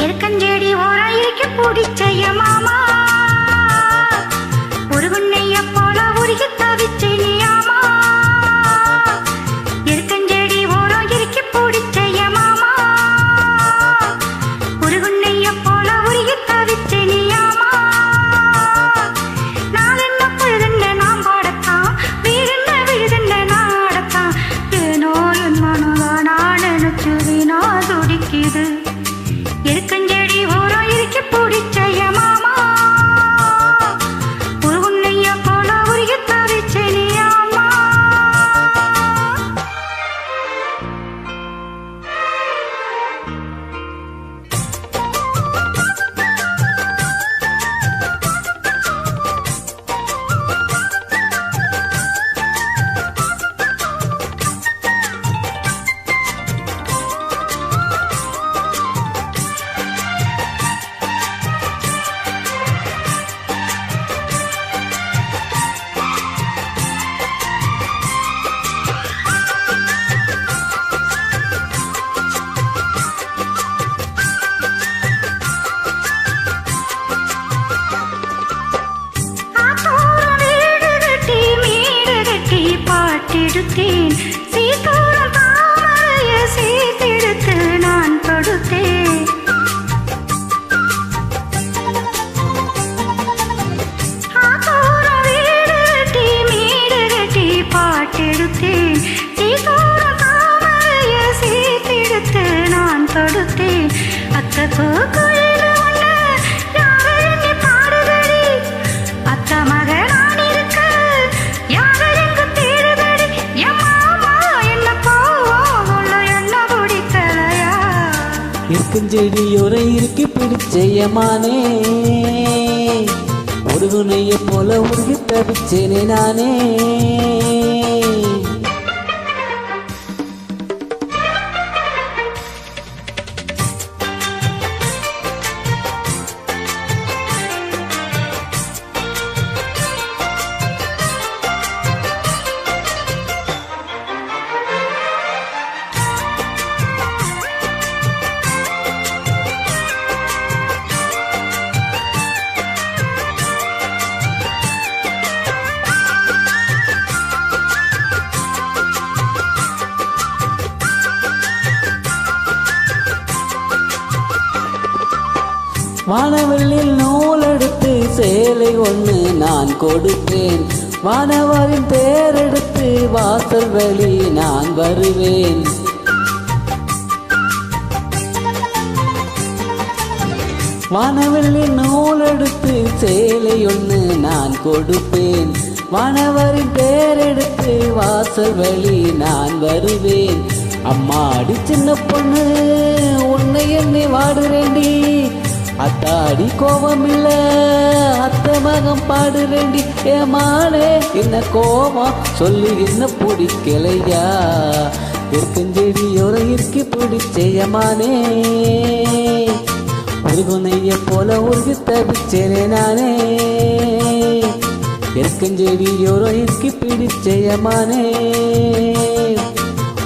எருக்கஞ்செடி ஓரம் இருக்க பிடிச்சைய மாமா ஒரு உன்னைய போல உருகி தவிச்சேனியாமா எருக்கஞ்செடி ஓரம் இருக்க பிடிச்சைய மாமா ஒரு உன்னைய போல உருகி தவிச்சேனியாமா நான் என்ன பொழுதுன்னு நான் பாடத்தான் வீரன்ன விழுதுன்னு நான் ஆடத்தான் ஏனோ என் மனதான் நான் நினைச்சு வீணா துடிக்குது எருக்கஞ்செடி ஓரம் இருக்க பிடிச்சைய மாமா ஒரு உன்னைய போல உருகி தவிச்சேனியாமா பாட்டெடுத்தேன் சீதோரம் தாமரைய சீர்தெடுத்து நான் தொடுத்தேன் ஆத்தோரம் வீடு கட்டி மீடு கட்டி பாட்டெடுத்தேன் சீதோரம் தாமரைய சீர்தெடுத்து நான் தொடுத்தேன் அத்த கோயில ஒண்ணு யாரெண்ணி பாடுதடி அத்த மகன் எருக்கஞ்செடியோர இருக்கி பிடிச்சையமானே ஒரு துணைய போல உருகி தவிச்சேனே நானே வானவெளியில் நூல் எடுத்து சேலை ஒன்று நான் கொடுப்பேன் வானவரின் பேரெடுத்து வாசல் வழி நான் வருவேன் வானவெளியில் நூல் எடுத்து சேலை ஒன்று நான் கொடுப்பேன் வானவரின் பேரெடுத்து வாசல் வழி நான் வருவேன் அம்மாடி சின்ன பொண்ணு உன்னை என்னை வாடுறேண்டி அத்தாடி கோபம் இல்ல அத்த மகம் பாடுறேண்டி ஏமானே என்ன கோபம் சொல்லி என்ன பிடிக்கலையா எருக்கஞ்செடியோர இருக்கி பிடிச்சேயமானே ஒரு குனைய போல உருகி தவிச்சேனே நானே எருக்கஞ்செடியோர இருக்கி பிடிச்சேயமானே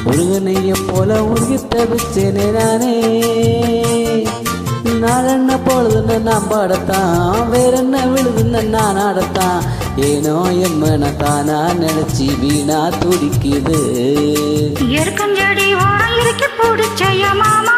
ஒரு குனைய போல உருகி தவிச்சேனே நானே நான் என்ன பொழுதுன்னு நான் பாடத்தான் வேற என்ன விழுதுன்னு நான் ஆடத்தான் ஏனோ எம்மனத்தானா நினைச்சி வீணா துடிக்குது எருக்கஞ்செடி ஓரம் இருக்க பிடிச்சைய மாமா